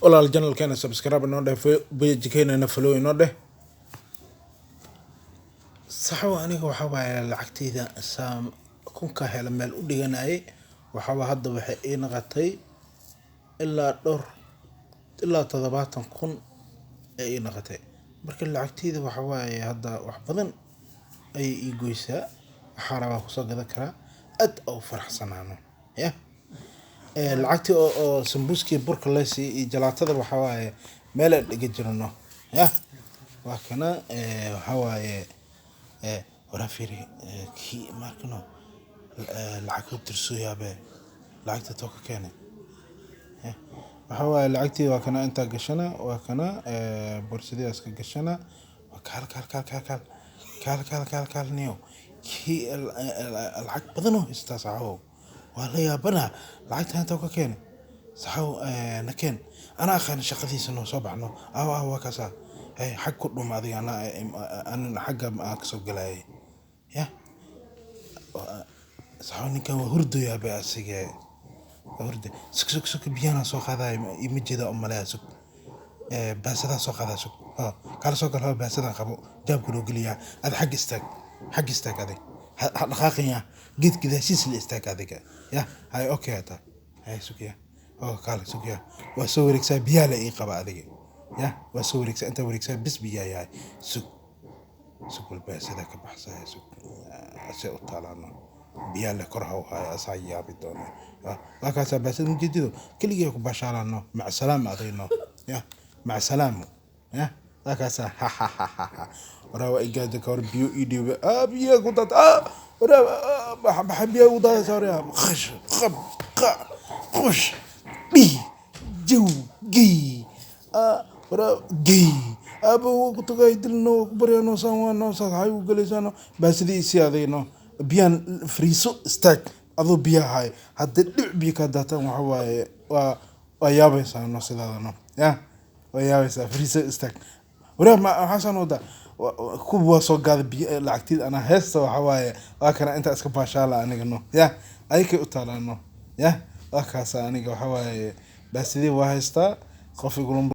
walaal channelkeena subscribe inoo dheh page-keena follow inoo dheh saxo aniga waxa waaye lacagtayda saam kunka hela meel u dhiganay waxa hadda waxay ii naqatay ilaa 70,000 ay ii naqatay marka lacagtayda waxa waaye hadda wax badan ay ii goysaa waxa rabaa ku soo gadan karaa aad oo faraxsanaano ya lacagti oo sambuski burka la si iyo jalaatada waxa waaye meel aan dhiga jirno ya waa kana waxa waaye wara fiiri ki markano lacag ku tirso yaabe lacagta toka keenay waxa waaye lacagtii waa kana inta gashana waa kana boorsadii iska gashana waa kal niyo ki lacag badan oo istaasaco waa la yaabana lacagta inta ka keenay saxo nakeen ana aqaan shaqadiisa noo soo baxno waa kaasa xaq ku dhumaaday ana xagga ma ka soo galay ya saxo ninkan waa hurdo yaabay asiga hurdo suk biyana soo qaaday imijida oo malaa suk baasada soo qaaday suk kala soo galo baasada qabo jaabku loo galiya ad xaq istaag aday dhaqaaqaya geed gidaashiis la istaag adiga ya hay okay ata hay sukiya kala sukiya waa soo wareegsan biya la ii qaba adiga ya waa soo wareegsan inta wareegsan bis biya yahay suk baasada ka baxsay suk asay u talana biya la korha hay asay yaabi doona waa kaasa baasada mujidido kaliya ku bashalano ma salaam adayno ya ma salaam ya waa kaasa ورا إيجاد كار بيو إيدي بيا قطعت ورا بحب بيا قطعت سوريا خش بي جو جي ورا جي أبو قطع يدلنا بريانو سامانو ساعي وقليسانو بس دي سيادينو بيان فريسو ستاك أذو بيا هاي هاد بيا كداتا وحواي ويابي سانو سيدانو يا ويابي سا فريسو ستاك ورا ما حسن ودا كوبا soo gaad lacagtid ana heesta waxa waaye waa kana inta iska baashala aniga no ya ayka u talano ya waa kaasa aniga waxa waaye baasidii waa heesta qof igu